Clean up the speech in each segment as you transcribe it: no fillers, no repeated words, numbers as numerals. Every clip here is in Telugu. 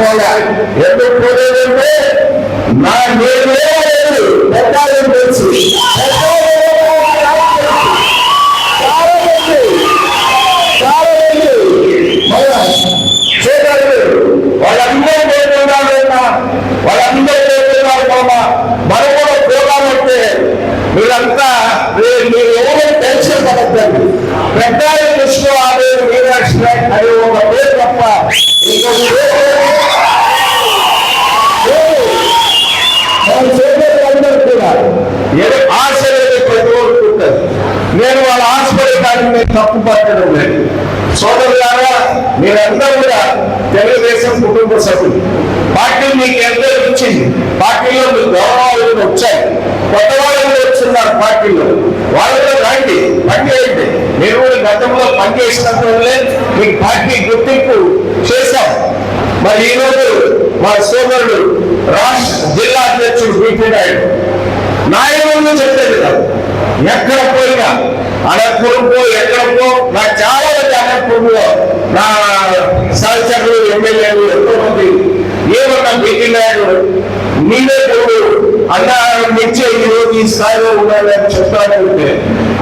పోలే. ఎందుకు పోలేదంటే నా నేను పెద్దాలని తెలుసు, వాళ్ళందరూ పోతున్నారు, వాళ్ళందరూ పోతున్నారు బాబా. మనం కూడా పోవాలంటే వీళ్ళంతా మీరు ఎవరో టెన్షన్ పడద్దండి. పెద్ద కృష్ణ అనే మీనాక్షి అనే ఒక పేరు తప్ప అందరూ కూడా ఆశ అనేది ప్రతి ఒక్కరు ఉంటుంది. నేను వాళ్ళ ఆశపడేదాన్ని నేను తప్పు పట్టడం లేదు. సోదరులారా, మీరందరూ కూడా తెలుగుదేశం కుటుంబ సభ్యులు. పార్టీ మీకు ఎంతో ఇచ్చింది, పార్టీలో మీకు గౌరవాలు వచ్చాయి. కొత్త వాళ్ళు వస్తున్నారు పార్టీలో, వాళ్ళతో రండి, పనిచేయండి. మీరు కూడా గతంలో పనిచేసినట్లే మీకు పార్టీ గుర్తింపు చేశాం. మరి ఈరోజు మా సోదరుడు రాష్ట్ర జిల్లా అధ్యక్షుడు బీపీ నాయుడు చెప్పేది కాదు. ఎక్కడ పోయినా అనంతపురంలో ఎక్కడో నాకు చాలా మంది అనంతపురంలో నా సహచరులు ఎమ్మెల్యేలు ఎంతో మంది ఏమన్నా బీపీ నాయుడు నీవే పోడు అన్న నిచ్చే ఈరోజు ఈ స్థాయిలో ఉండాలని చెప్తానంటే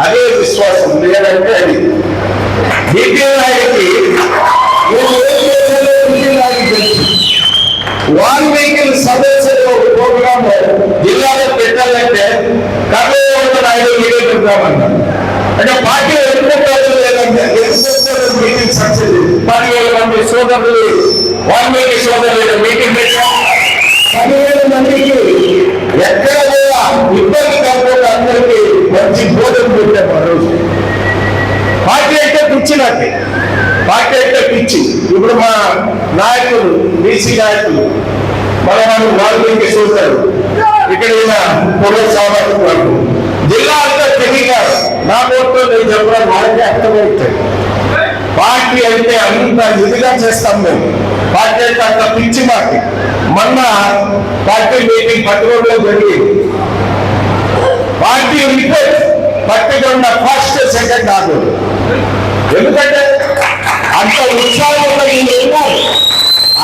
అదే విశ్వాసం లేదంటే అది బీపీ నాయుడికి వాల్మీకి సదస్సులో ప్రోగ్రామ్ జిల్లాలో పెట్టాలంటే కర్నూలు నాయుడు మీరే పెడతామన్నారు. అంటే పార్టీ ఎదుర్కోవడం లేదంటే మీటింగ్ సక్సెస్. 10,000 మంది సోదరులు వాల్మీకి సోదరులు మీటింగ్ పెట్టాం. 10,000 మందికి ఎక్కడ కూడా ఇబ్బంది కాకుండా అందరికీ మంచి భోజనం పెట్టాం. ఆ రోజు పార్టీ అయితే పిచ్చి, నాకు పార్టీ అయితే పిచ్చి. ఇప్పుడు మా నాయకులు బీసీ నాయకులు మన వాల్మీకి సోదరులు ఇక్కడ పొడవు సామాజిక జిల్లా అంతా తెలియదు. నా కోర్టులో నేను చెప్పడం వాళ్ళకి అర్థమవుతాయి. పార్టీ అయితే అంత ఇదిగా చేస్తాం మేము. పార్టీ అయితే అంత పిచ్చి మాకు. మొన్న పార్టీ మీటింగ్ పట్టుకోవడంలో జరిగింది. పార్టీ రిపోర్ట్ పట్టుకున్న ఫస్ట్ సెకండ్ కాదు. ఎందుకంటే అంత ఉత్సాహంగా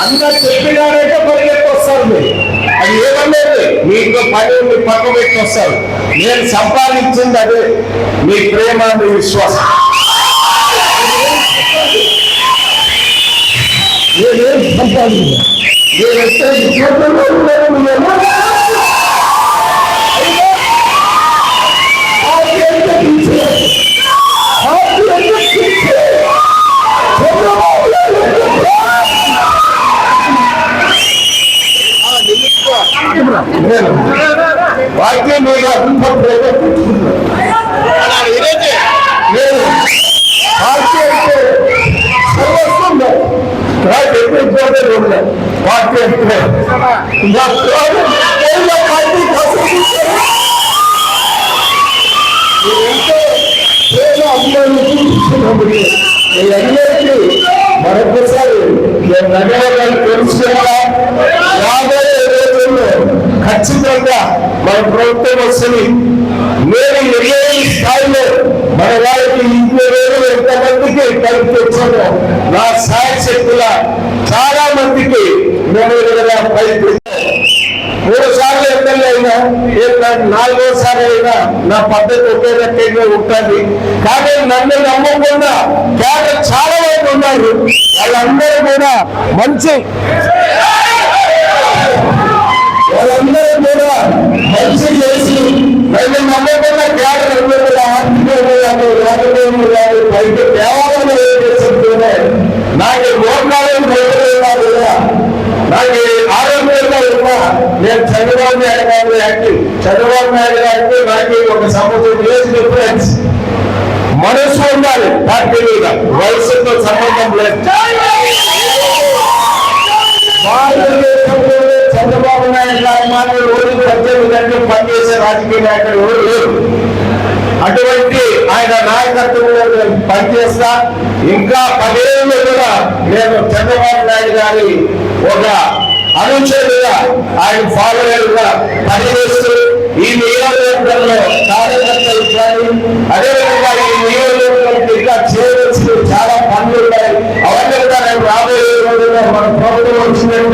అందరు చెప్పినారంటే పరిగెత్తి వస్తారు. మీరు అది ఏమన్నారు, మీకు పని మీ పక్క పెట్టి వస్తారు. నేను సంపాదించింది అదే, మీ ప్రేమ, మీ విశ్వాసం. నేనేం సంపాదించా, నేను వాక్యం మీద పార్టీ అయితే సర్వస్వం పార్టీ అంటే అందరికీ మరొకసారి నేను ధన్యవాదాలు తెలుసుకున్నా. రాబోయే రోజుల్లో ఖచ్చితంగా మన ప్రభుత్వం వస్తుంది. నేను ఏ స్థాయిలో మన వాళ్ళకి 20,000 ఎంతమందికి కలిపి తెచ్చాను. నా సాయశక్తుల చాలా మందికి నేను 3 సార్లు ఎమ్మెల్యే అయినా, 4వ అయినా నా పద్ధతి ఒకే రకంగా ఉంటుంది. కానీ నన్ను నమ్మకుండా క్యాడర్ చాలా మంది ఉన్నారు. వాళ్ళందరూ కూడా మంచి చేసి నన్ను నమ్మకుండా క్యాడర్ అందరూ కూడా పైకి దేవాలయం చేస్తుంటేనే నాకు మోకాలం ఉన్నారు కదా, నాకు ఆరోగ్యంగా ఉన్నా. నేను చంద్రబాబు నాయుడు గారు యాక్టివ్, చంద్రబాబు నాయుడు గారికి నాకు ఒక సంవత్సరం ఏజ్ డిఫరెన్స్. మనసు ఉండాలి పార్టీ మీద, వయసుతో సంబంధం లేదు. చంద్రబాబు నాయుడు గారు మాత్రం రోజు 18 గంటలు పనిచేసే రాజకీయ నాయకుడు ఎవరు లేరు. అటువంటి ఆయన నాయకత్వంలో పనిచేస్తా. ఇంకా 10 ఏళ్ళు కూడా నేను చంద్రబాబు నాయుడు గారి ఒక అనుచరుడుగా, ఆయన ఫాలోయర్గా పనిచేస్తూ ఈ నియోజకవర్గంలో కార్యకర్తలు కానీ, అదేవిధంగా ఈ నియోజకవర్గంలో ఇంకా చేయవలసిన చాలా పనులు ఉన్నాయి. అవన్నీ కూడా నేను రాబోయే రోజుల్లో మన ప్రభుత్వం వచ్చినట్టు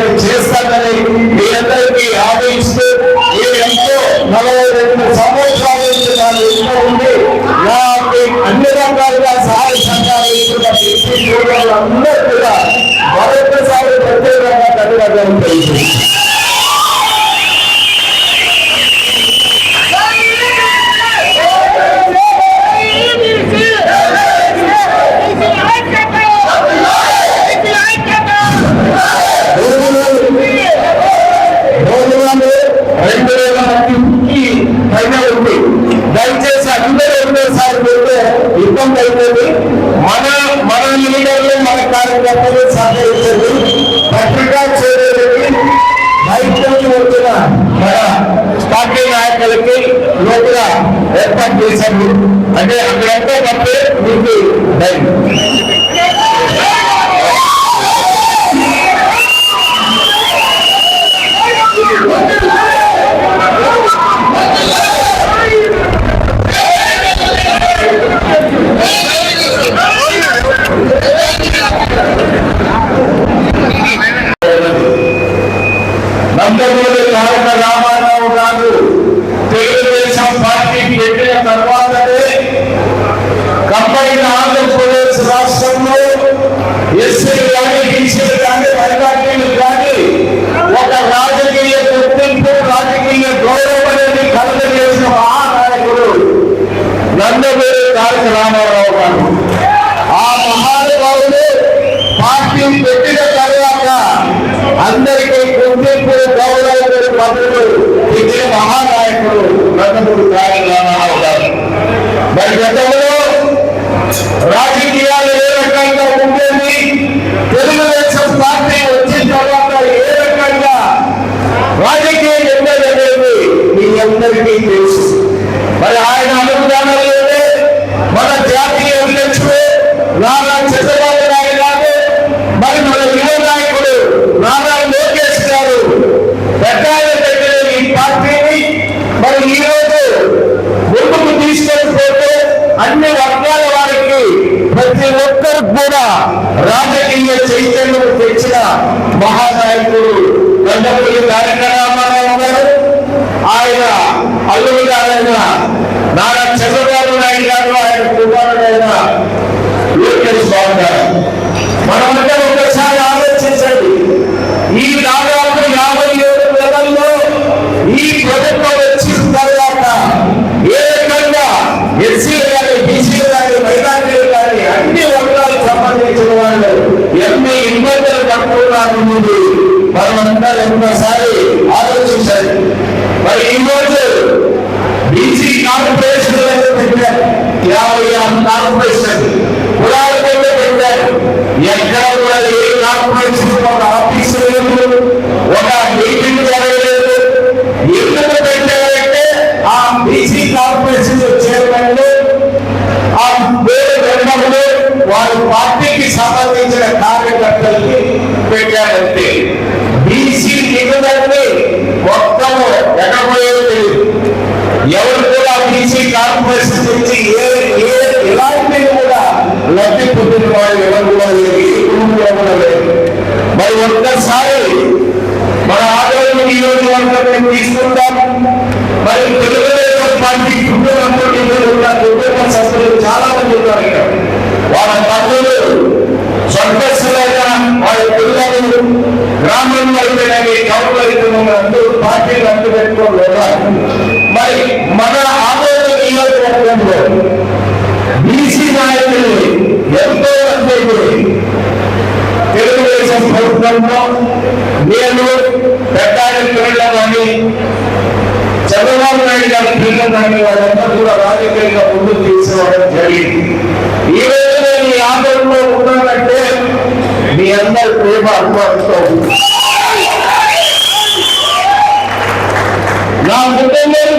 ఏర్పాటు చేశారు. అంటే అక్కడంతా తప్పే మీకు నందమూరి తారక రామారావు గారు తెలుగుదేశం పార్టీకి పెట్టిన తర్వాతనే కంబైన్ ఆంధ్రప్రదేశ్ రాష్ట్రంలో ఎస్సీలు కానీ బీసీలు కానీ మైనార్టీలు కానీ ఒక రాజకీయ గుర్తింపు రాజకీయ గౌరవం అనేది కలుగజేసిన మహానాయకుడు నందమూరి తారక రామారావు గారు. ఆ మహానుభావుడు పార్టీ పెట్టిన తర్వాత అందరికీ గుర్తింపు గౌరవం పదవులు ఇచ్చే మహానాయకుడు నందమూరి తారక రామారావు గారు. మరి గతంలో రాజకీయాలు ఏ రకంగా ఉండేది, తెలుగుదేశం పార్టీ వచ్చిన తర్వాత ఏ రకంగా రాజకీయం ఉండేదనేది మీ అందరికీ తెలుసు. మరి ఆయన అనుదానంలోనే మన జాతీయ అధ్యక్షుడు నారా చంద్రబాబు నాయుడు గారు, మరి మన యువ నాయకుడు నారా లోకేష్ గారు పెట్టిన ఈ పార్టీని మరి ఈ రోజు ముందుకు తీసుకెళ్ళిపోతే అన్ని వర్గాల వారికి ప్రతి ఒక్కరికి కూడా రాజకీయ చైతన్యం తెచ్చిన మహానాయకుడు నందమూరి తారక రామారావు గారు. ఆయన అల్లుడు గారైన నారా చంద్రబాబు నాయుడు గారు, ఆయన కుమారుడైన లోకేష్ బాబు గారు. మనమంటే ఒకసారి ఆలోచించండి, ఈ దాదాపు 57 నెలల్లో ఈ ప్రభుత్వం వచ్చిన తర్వాత ఏ రకంగా ఎస్సీలు కానీ బీసీలు కానీ మైనార్టీలు కానీ అన్ని వర్గాలకు సంబంధించిన వాళ్ళు ఎన్ని ఇబ్బందులు పడుతున్నారు ముందు మనమంతా ఒకసారి ఆలోచించాలి. మరి ఈ రోజు బీసీ కార్పొరేషన్ పెట్టారు, 56 కార్పొరేషన్ కులాల కింద పెట్టారు. ఎక్కడ కూడా ఏ కార్పొరేషన్ ఒక ఆఫీసు లేదు, ఒక మీటింగ్ జరగలేదు. ఎందుకు పెట్టారంటే ఆ బీసీ కార్పొరేషన్ చైర్మన్లు, ఆ వేరే మెంబర్లు వారి పార్టీకి సంబంధించిన కార్యకర్తలకి పెట్టారంటే బీసీ నిధులన్నీ మొత్తము ఎక్కడపోయేది తెలియదు. ఎవరు కూడా బీసీ కార్పొరేషన్ నుంచి ఎలాంటివి కూడా లబ్ధి పొందిన వాళ్ళు ఎవరు కూడా లేదు. మరి ఒక్కసారి మన ఆదరణ నియోజకవర్గం మేము తీసుకుంటాం. మరి తెలుగుదేశం పార్టీ కుటుంబ సభ్యులు చాలా మంది ఉన్నారు ఇక్కడ. వాళ్ళ తల్లులు స్వర్గస్థులైన వాళ్ళ పిల్లలు గ్రామంలో అయితేనే టౌన్లో అయితే అందరూ పార్టీలు అంటు పెట్టుకోలేదు. మరి మన ఆదరణ నియోజకవర్గంలో బీసీ నాయకులు ఎంతో మంది తెలుగుదేశం ప్రభుత్వంలో నేను పెట్టాలి పిల్లలని చంద్రబాబు నాయుడు గారి పిల్లలని వాళ్ళందరూ కూడా రాజకీయంగా ముందుకు తీసుకోవడం జరిగింది. ఈ రోజు నేను ఈ ఆందోళనలో ఉన్నానంటే మీ అందరి ప్రేమ అభిమానంతో నా కుటుంబం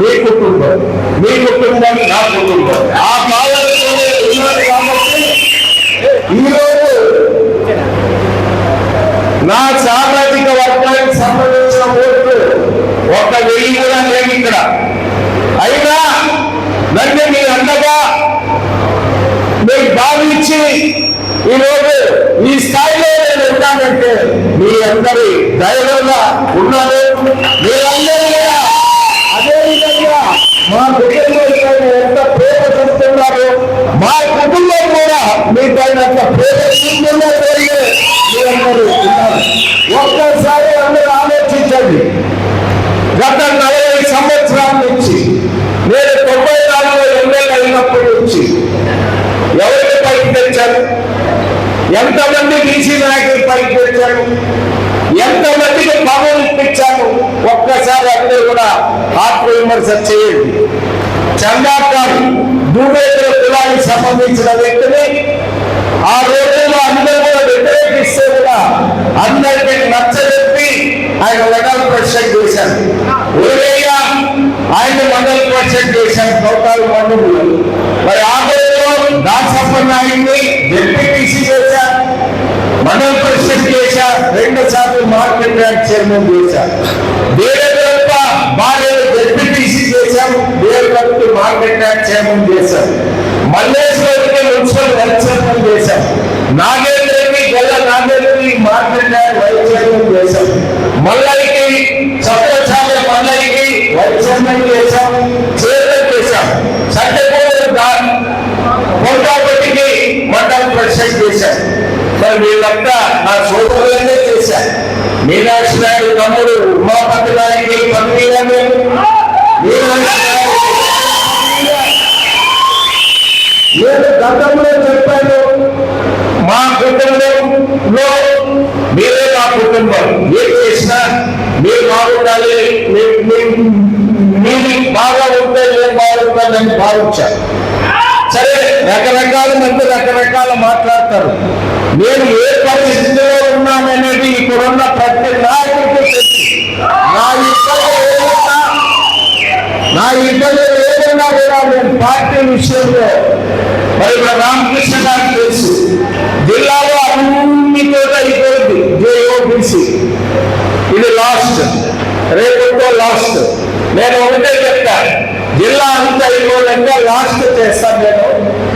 మీ కుటుంబం, మీ కుటుంబం నా కుటుంబం, ఆ భావనతోనే ఉన్నారు. కాబట్టి ఈరోజు నా సామాజిక వర్గానికి సంబంధించిన ఓట్లు 1,000 కూడా లేవు ఇక్కడ. అయినా నన్ను మీ అండగా మీరు భావించి ఈరోజు ఈ స్థాయిలో నేను ఉంటానంటే మీ అందరి దయవల్ల ఉన్నాను. మీరందరూ కూడా అదేవిధంగా మా కుటుంబంలో ఎంత ప్రేమ చూస్తున్నారు, మా కుటుంబం కూడా మీ పైన ఎంత ప్రేమ చూస్తున్నారు. మీరందరూ ఉన్నారు. ఒక్కసారి అందరూ ఆలోచించండి. గత 40 సంవత్సరాల నుంచి నేను 94లో ఎమ్మెల్యే అయినప్పటి నుంచి ఎవరికి పైకి తెచ్చాను, ఎంతమంది బీసీ నాయకులు పైకి తెచ్చాను, ఎంతమందికి పదవులు ఇప్పించాను, ఒక్కసారి అందరూ కూడా ఆత్మవిమర్శ చేయండి. చందాకర్ దూడేతర కులానికి సంబంధించిన వ్యక్తిని ఆ రోజుల్లో అందరూ కూడా వ్యతిరేకిస్తే కూడా అందరికీ నచ్చజెప్పి ఆయన మండల పరిషత్ చేశారు. ఆయన మండల పరిషత్ చేశారు. చేశాను గౌతాలు మండలంలో. మరి ఆగస్టులో దాసప్ప నాయుడిని జెడ్పీటీసీ చేశా, మండల పరిషత్ చేశా, 2 సార్లు మార్కెట్ యార్డ్ చైర్మన్ చేశా. దేవరప్ప బాలేరు జెడ్పీటీసీ చేశాం, దేవరప్ప మార్కెట్ యార్డ్ చైర్మన్ చేశాం. మల్లేశ్వరికి మున్సిపల్ వైస్ చైర్మన్ చేశాం. నాగేంద్రకి గల్ల నాగేంద్రకి మార్కెట్ యార్డ్ వైస్ చైర్మన్ చేశాం. మల్లయ్యకి సత్యశాల మల్లయ్యకి వైస్ చైర్మన్ చేశాం, చైర్మన్ చేశాం. కోటాపట్టికి మండల పరిషత్ చేశాం. మరి వీళ్ళంతా నా సోదరులనే చేశారు. మీనాక్షి నాయుడు తమ్ముడు ఉమాపతి నాయుడికి పదవీలను, నేను గతంలో చెప్పాను, మా కుటుంబంలో మీరే నా కుటుంబం. ఏం చేసినా మీరు బాగుండాలి, మీరు బాగా ఉంటే నేను బాగుంటానని భావించాను. సరే, రకరకాల మంది రకరకాల మాట్లాడతారు. నేను ఏ పరిస్థితిలో ఉన్నాననేది ఇప్పుడున్న ప్రతి నాయకుడికి తెలుసు. నా ఇబ్బంది ఏదైనా కూడా నేను పార్టీ విషయంలో మరి రామకృష్ణ గారికి తెలుసు. జిల్లాలో అన్ని చోట అయిపోయింది జేఓబీసీ. ఇది లాస్ట్, రేపుతో లాస్ట్. నేను ఒకటే చెప్తా, జిల్లా అంతా అయిపోయాక లాస్ట్ చేస్తాను. నేను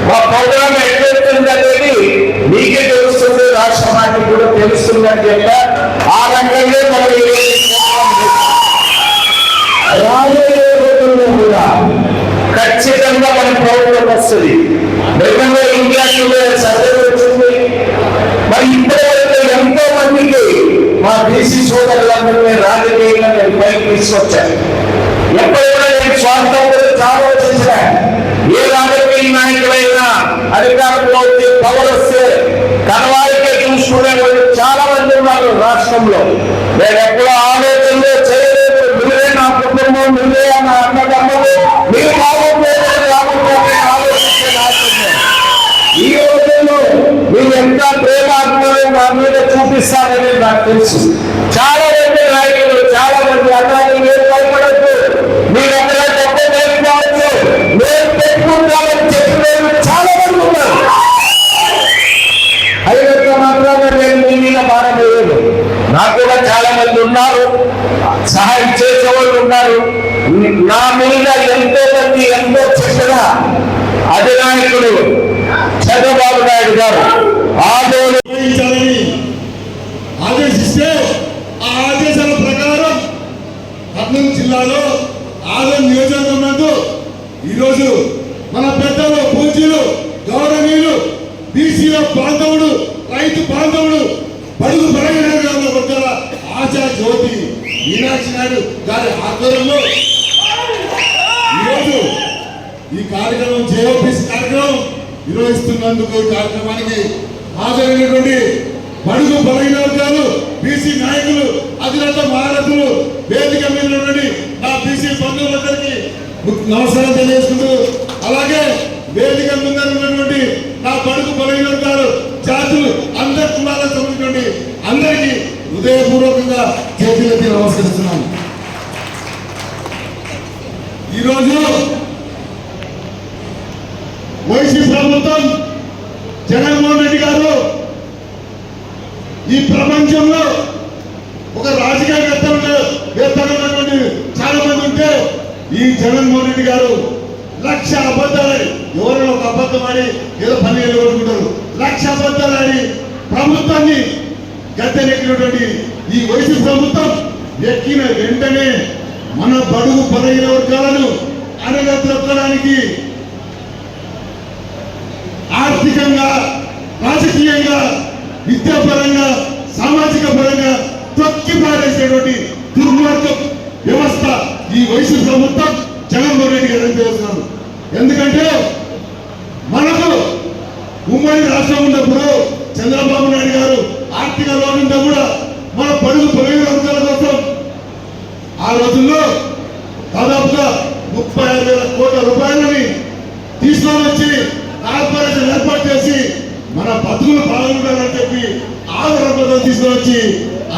మా ప్రోగ్రామ్ ఎట్లవుతుంది అనేది మీకే తెలుస్తుంది, రాష్ట్రానికి కూడా తెలుస్తుంది అని చెప్పా. ఆ రంగంలో మనం రాబోయే రోజుల్లో కూడా ఖచ్చితంగా మన ప్రభుత్వం వస్తుంది. నిజంగా ఇంగ్లాండ్లో సర్వే వచ్చింది. మరి ఇప్పటివరకు ఎంతో మందికి మా బీసీ సోదరులందరినీ రాజకీయంగా నేను పైకి తీసుకొచ్చాను. ఎప్పుడు కూడా నేను స్వార్థం గురించి ఆలోచించా. ఏ రాజకీయ నాయకులైనా అధికారంలో వచ్చి పవర్ వస్తే కనవారికే చూసుకునే వాళ్ళు చాలా మంది ఉన్నారు రాష్ట్రంలో. నేను ఎప్పుడూ ఆలోచనలో చేయలేదు. మీరే నా కుటుంబం, మీరే నా అన్నదమ్ములు, మీరు బాగుండేది రాబోతుందని ఆలోచించే నాయకులు. ఈ రోజుల్లో మీరు ఎంత ప్రేమాత్మలు నా మీద చూపిస్తారని నాకు తెలుసు. చాలా మంది నాయకులు, చాలా మంది అన్నాన్ని మీరు భయపడద్దు, మీరు ఎక్కడ గొప్ప నేర్చుకోవచ్చు, నేను పెట్టుకుంటామని చెప్పిన చాలా మంది ఉన్నారు. అయినంత మాత్రాన నేను మీ మీద భారం వేయలేదు. నాకు కూడా చాలా మంది ఉన్నారు, సహాయం చేసేవాళ్ళు ఉన్నారు. నా మీద ఎంతో మంది ఎంతో చెప్పిన అధినాయకుడు చంద్రబాబు నాయుడు గారు ఆదేశిస్తే ఆ ఆదేశాల ప్రకారం కర్నూలు జిల్లాలో ఆదోని నియోజకవర్గం నందు ఈరోజు మన పెద్దలు, పూజలు, గౌరవనీయులు, బీసీల బాంధవుడు, రైతు బాంధవుడు, బడుగు బలహీన వర్గాల ఆశా జ్యోతి మీనాక్షి నాయుడు గారి ఆధ్వర్యంలో ఈరోజు ఈ కార్యక్రమం జేఓపీసీ కార్యక్రమం నిర్వహిస్తున్నందుకు ఈ కార్యక్రమానికి హాజరైనటువంటి బడుగు బలహీన వర్గాలు, బీసీ నాయకులు, అధినేత మహారథులు, వేదిక మీద ఉన్నటువంటి నా బీసీ బంధువులందరికీ నమస్కారం తెలియజేసుకుంటూ, అలాగే వేదిక ముందర ఉన్నటువంటి నా బడుగు బలహీన వర్గాలు, జాతులు, అందరి కులాలకు సంబంధించినటువంటి అందరికీ హృదయపూర్వకంగా చేతులెత్తి నమస్కరిస్తున్నాను. ఈరోజు వైసీపీ ప్రభుత్వం, జగన్మోహన్ రెడ్డి గారు ఈ ప్రపంచంలో ఒక రాజకీయవేత్తలు ఉన్నటువంటి చాలా మంది ఉంటే ఈ జగన్మోహన్ రెడ్డి గారు 1,00,000 అబద్ధాలని, ఎవరైనా ఒక అబద్ధం ఆడి ఏదో పని వెళ్ళగొట్టుకుంటారు. 1,00,000 అబద్ధాలని ప్రభుత్వాన్ని గద్దెనెక్కినటువంటి ఈ వైసీపీ ప్రభుత్వం ఎక్కిన వెంటనే మన బడుగు బలహీన వర్గాలను అణగద్రొక్కడానికి ఆర్థికంగా, రాజకీయంగా, విద్యాపరంగా, సామాజిక పరంగా తొక్కి పారేసేటువంటి దుర్మార్గ వ్యవస్థ ఈ వైసీపీ ప్రభుత్వం, జగన్మోహన్ రెడ్డి గారు చేస్తున్నారు. ఎందుకంటే మనకు ఉమ్మడి రాష్ట్రం ఉన్నప్పుడు చంద్రబాబు నాయుడు గారు ఆర్థిక లోనంతా కూడా మన బడుగు బలహీన వర్గాల కోసం ఆ రోజుల్లో దాదాపుగా 36,000 కోట్ల రూపాయలని తీసుకొని వచ్చి కార్పొరేషన్ ఏర్పాటు చేసి మన బతుకులు బాగుండాలని చెప్పి ఆదరణ తీసుకొని వచ్చి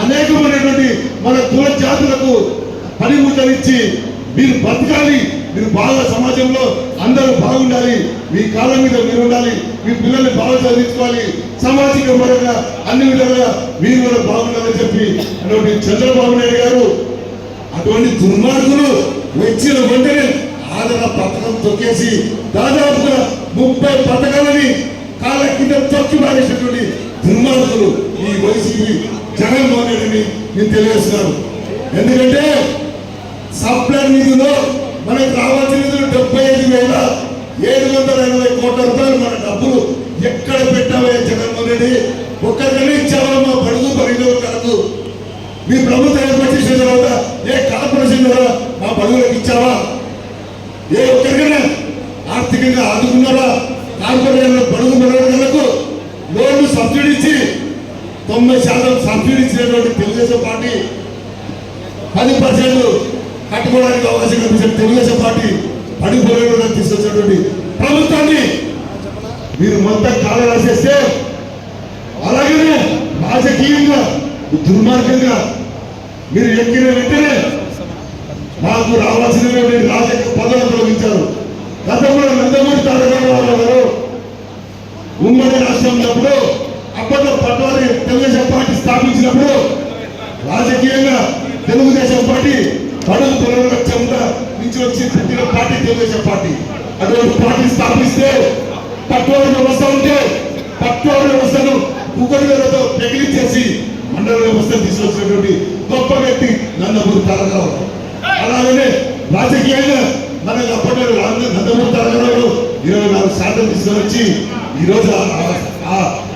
అనేకమైనటువంటి మన కుల జాతులకు పనిముట్లనిచ్చి మీరు బతకాలి, మీరు బాగా సమాజంలో అందరూ బాగుండాలి, మీ కాళ్ళ మీద మీరు ఉండాలి, మీ పిల్లల్ని బాగా చదివించుకోవాలి, సామాజిక పరంగా అన్ని విధాలుగా మీరు కూడా బాగుండాలని చెప్పి అటువంటి చంద్రబాబు నాయుడు గారు అటువంటి దుర్మార్గులు వచ్చిన వెంటనే ఆదరణ పథకం తొక్కేసి దాదాపుగా 30 పథకాలని కాళ్ళ కింద తొక్కి మారేసినటువంటి దుర్మార్గులు ఈ వైసీపీ జగన్మోహన్ రెడ్డిని నేను తెలియజేస్తున్నాను. ఎందుకంటే సప్లై నిధులు మనకు రావాల్సిన నిధులు 75,780 కోట్ల రూపాయలు మన డబ్బులు ఎక్కడ పెట్టావే జగన్మోహన్ రెడ్డి? ఒక్కరికైనా ఇచ్చావా మా బడుగు బలిన వర్గాలకు? మీ ప్రభుత్వం ఏర్పరిచిన తర్వాత ఏ కార్పొరేషన్ ద్వారా మా బడుగులకు ఇచ్చావా? ఏ ఒక్కరికైనా ఆర్థికంగా ఆదుకున్నారా? కార్పొరేషన్ బడుగు బలవర్గాలకు లోన్లు సబ్సిడీ ఇచ్చి 90% సబ్సిడీ ఇచ్చినటువంటి తెలుగుదేశం పార్టీ 10% కట్టుకోవడానికి అవకాశం కల్పించిన తెలుగుదేశం పార్టీ బడుగు బలవర్గాలకు తీసుకొచ్చినటువంటి ప్రభుత్వాన్ని మీరు మొత్తం కాల రాసేస్తే, అలాగనే రాజకీయంగా దుర్మార్గంగా మీరు ఎక్కిన వెంటనే మాకు రావాల్సినటువంటి రాజకీయ పదవులు తొలగించారు. గతంలో నందమూరి తారక రామారావు గారు ఉమ్మడి రాష్ట్రం ఉన్నప్పుడు అప్పట్లో పట్వారి తెలుగుదేశం పార్టీ స్థాపించినప్పుడు రాజకీయంగా తెలుగుదేశం పార్టీ బడుగు బలవర్గ చెంత నుంచి వచ్చి పెట్టిన పార్టీ తెలుగుదేశం పార్టీ. అటువంటి పార్టీ స్థాపిస్తే పట్వారి వ్యవస్థ ఉంటే పట్వారి వ్యవస్థను కుక్కడితో పెగిలించేసి మండల వ్యవస్థను తీసుకొచ్చినటువంటి గొప్ప వ్యక్తి నందమూరి తారక రామారావు. అలాగనే రాజకీయంగా మనకు అప్పట్లో నందమూరి తారక రామారావు 24% తీసుకొని వచ్చి ఈరోజు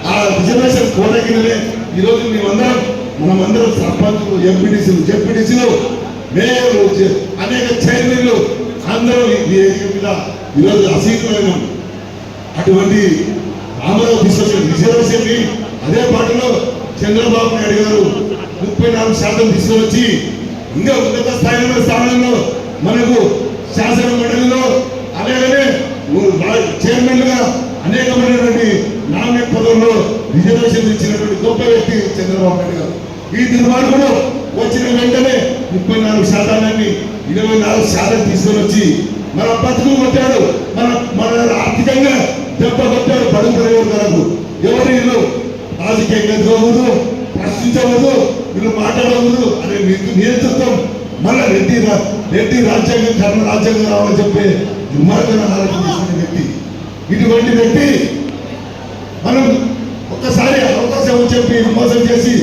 ఆ రిజర్వేషన్ కోట కిందనే ఈరోజు మనమందరం సర్పంచులు, ఎంపీటీసీలు, జెడ్పీటీసీలు, మేయర్లు, అనేక చైర్మన్లు అందరూ ఈ వేదిక మీద ఈరోజు అసీతులైనాం. అటువంటి రామారావు తీసుకొచ్చిన రిజర్వేషన్ ని అదే పాటలో చంద్రబాబు నాయుడు గారు 34% తీసుకొని వచ్చి ఇంకా ఉన్నత స్థానంలో మనకు శాసన మండలిలో అలాగనే చైర్మన్లుగా అనేకమైనటువంటి నామినేట్ పదవుల్లో రిజర్వేషన్ ఇచ్చినటువంటి గొప్ప వ్యక్తి చంద్రబాబు నాయుడు గారు. ఈ దుర్మార్గుడు వచ్చిన వెంటనే 34% 24% తీసుకొని వచ్చి మన బతుకులు కొట్టాడు, మన ఆర్థికంగా దెబ్బ కొట్టాడు. బడుగు బలవర్గాలకు ఎవరు వీళ్ళు రాజకీయంగా ఎదురవద్దు, ప్రశ్నించవద్దు, వీళ్ళు మాట్లాడవద్దు అనే నేతృత్వం మళ్ళా రెడ్డి రాజ్యాంగం కర్మ రాజ్యాంగం రావాలని చెప్పే దుర్మార్గం ఆలోచన చేసిన వ్యక్తి. ఇటువంటి వ్యక్తి మనం ఒక్కసారి అవకాశం చెప్పి మోసం చేసి